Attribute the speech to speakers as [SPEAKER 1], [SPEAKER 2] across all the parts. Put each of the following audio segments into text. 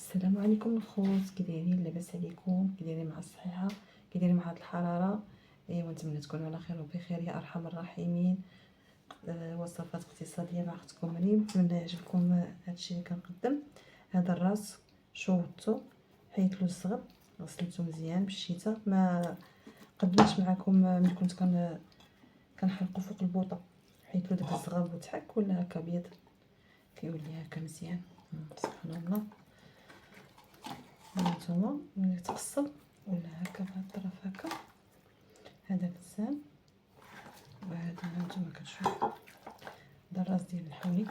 [SPEAKER 1] السلام عليكم الخوت، كي دايرين؟ لاباس عليكم؟ كي دايرين مع الصحه؟ كي دايرين مع هاد الحراره؟ ايوا نتمنى تكونوا على خير وبخير يا ارحم الراحمين. وصفات اقتصاديه مع اختكم مريم. نتمنى يعجبكم هادشي اللي كنقدم. هذا الراس شوطو، حيدتلو الزغب، غسلته مزيان بالشتاء. ما قدمتش معكم ملي كنت كنحرقو فوق البوطه، حيدتلو داك الزغب وتحك ولا هكا بيض كيولي هكا مزيان. سبحان الله. هانتوما ملي تقصر ولا هكا بهاد الطرف هكا، هذا اللسان وهذا هانتوما كتشوفوا هذا الراس ديال الحولي.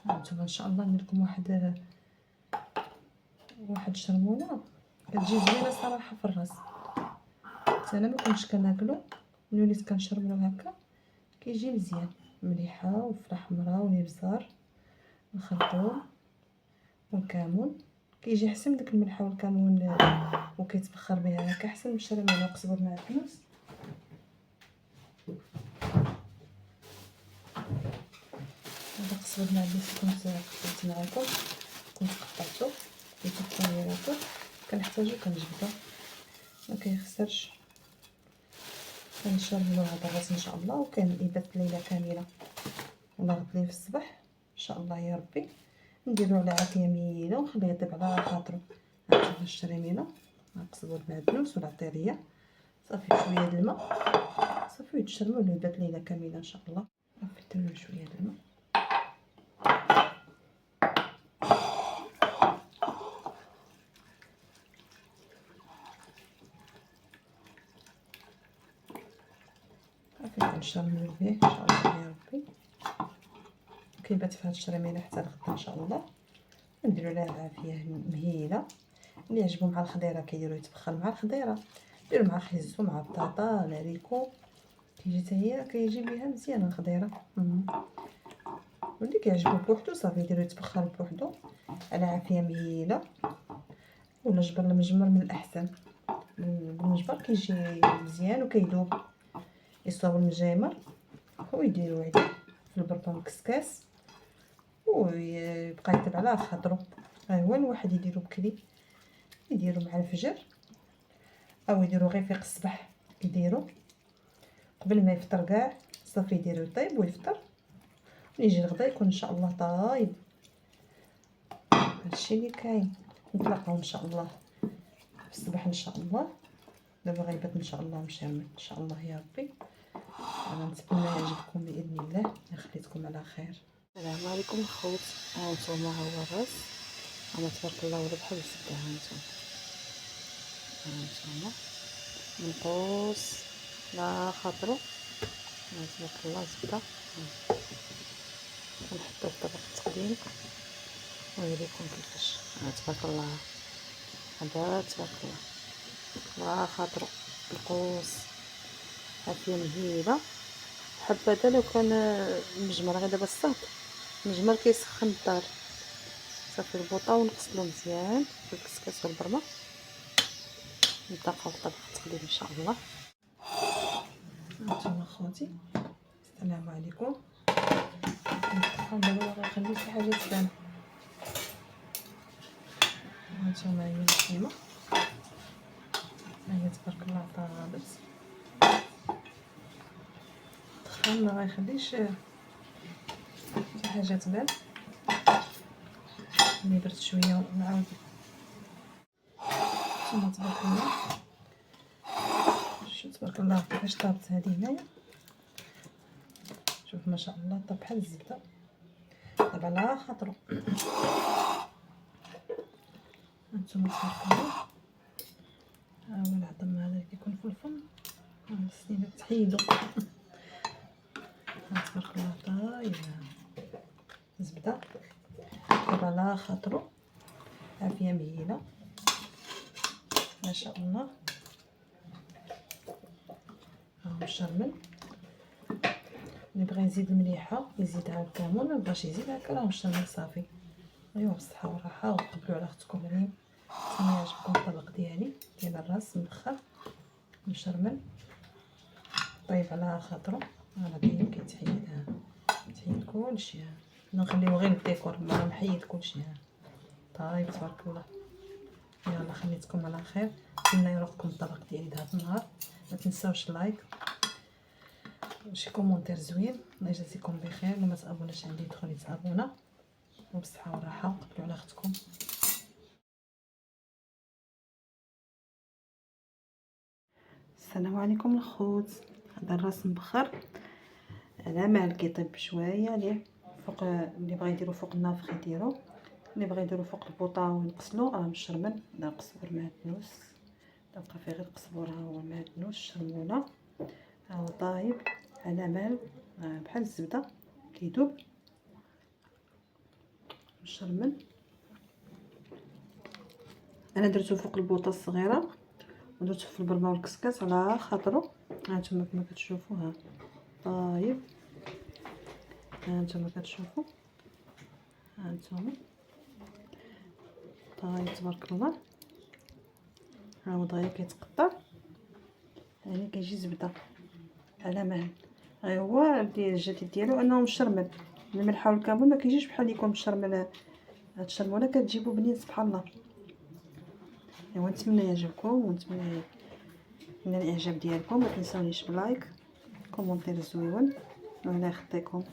[SPEAKER 1] هانتوما ان شاء الله ندير لكم واحد الشرموله كتجي زوينه صراحه في الراس. حتى انا ما كنتش كناكلو، ملي وليت كنشرملو هكا كيجي مزيان. مليحه وفلفله حمراء والابزار والخرطوم والكمون، كيجي احسن من داك الملحه والكمون وكيتبخر بها هكا، احسن من الشرموله وقزبر مع الفلوس. هذا قزبر مع الفلوس كنت قطعت معكم، كنت قطعته في الطيارات. كنحتاجو كنجبدو، ما كيخسرش. كنشربلو هذا الراس ان شاء الله، وكان يبات ليله كامله ولا غد ليه في الصباح ان شاء الله يا ربي. نديرو على عافيه مهيله ونخليه يطيب على خاطرو. هانتوما الشريميله نقصبو المعدنوس والعطريه، صافي شويه د الماء صافي يتشرموا له يبات ليله كامله ان شاء الله. صافي ديروا شويه د الماء. صافي كنشرملو به ان شاء الله يا ربي. كيبات في هاد الشريميله حتى لغدا ان شاء الله. نديرو عليه عافيه مهيله. اللي يعجبو مع الخضيره كيديرو يتبخر مع الخضيره، ديرو مع خيزو مع بطاطا الهريكو، كيجي حتى هي كيجي بها مزيانه الخضيره. واللي كيعجبو بوحدو صافي ديرو يتبخر بوحدو على عافيه مهيله. ولا جبر المجمر من الاحسن، بالمجبر كيجي مزيان وكيذوب. يصاوب المجامر ويديرو عليه في البرطون كسكاس ويبقى يطيب على خاطرو. ها هو الواحد يديرو بكري، يديرو مع الفجر او يديرو غير فيق الصباح، يديرو قبل ما يفطر كاع صافي يديرو يطيب ويفطر، ويجي الغدا يكون ان شاء الله طايب. هادشي اللي كاين. نتلاقاو ان شاء الله في الصباح ان شاء الله. دابا غيبات ان شاء الله مشامل ان شاء الله يا ربي. انا نتمنى يعجبكم باذن الله. خليتكم على خير. السلام عليكم الخوت. هانتوما ها هو الراس، انا تبارك الله ولا بحال الزبده. هانتوما منقوص لا خاطرو. تبارك الله زبده. كنحطو في طبق التقديم ونوريكم كيفاش. تبارك الله. هذا تبارك الله لا خاطرو القوس، عافيه مهيله. حبذا لو كان المجمر، غير دابا الصهد المجمر كيسخن الدار. صافي البوطه ونغسلو مزيان في الكسكاس والبرمه. نتلاقاو في طبق التقديم ان شاء الله. هانتوما خوتي السلام عليكم. الدخان دابا غنخلي شي حاجه تبان. هانتوما هي اللحمه، هي تبارك الله طابت. الدخان ما غيخليش شي حاجه تبان. ملي برد شويه ونعاود. هانتوما تبارك الله، شوف تبارك الله كيفاش طابت هذه هنايا. شوف ما شاء الله طاب بحال الزبده، طاب على خاطرو. هانتوما تبارك الله. ها هو العظم هذا اللي كيكون في الفم، ها السنينه تحيدو. تبارك الله طايبه زبده، طاب على خاطرو، عافيه مهيله ما شاء الله. ها هو الشرمل. اللي بغى يزيد المليحه يزيد عاد الكمون، ما بغاش يزيد هكا راه الشرمل صافي. ايوا بالصحه والراحه، وقبلوا على اختكم مريم. نتمنى يعجبكم الطبق ديالي ديال الراس مبخر مشرمل طيب على خاطرو. راه باين كيتحيد، تحيد كلشي. نخليو غير الديكور، ما محيد كلشي. طيب تبارك الله. يلا خليتكم على خير، نتمنى يروقكم الطبق ديالي هذا النهار. ما تنساوش لايك وشي كومونتير زوين. الله يجازيكم بخير. اللي ما تابوناش عندي يدخل يتابونا، وبصحه وراحه. قبلوا على اختكم. السلام عليكم الخوت. هذا الراس مبخر على مال كيطيب بشويه ليه فوق. اللي بغى يديرو فوق النافخ يديرو، اللي بغى يديرو فوق البوطه ونقسلو راه مشرمن. لا قزبر معدنوس، بقى فيه غير القزبر. ها هو معدنوس شرمونه، ها هو طايب على مال بحال الزبده كيدوب مشرمن. انا درتو فوق البوطه الصغيره ودرتو في البرمه والكسكاس على خاطرو. هانتوما كما كتشوفوا ها طايب، هانتوما كتشوفوا، هانتوما طايب تبارك الله. ها هو دغيا كيتقطع، يعني كيجي زبده على مهل. غير هو الجديد ديالو انه مشرمل. الملح والكمون ما كيجيش بحال يكون مشرمل. هاد الشرموله كتجيبو بنين سبحان الله. ايوا نتمنى يعجبكم ونتمنى الاعجاب ديالكم. ما تنساونيش بلايك كومونتير زويون، الله يخطيكم.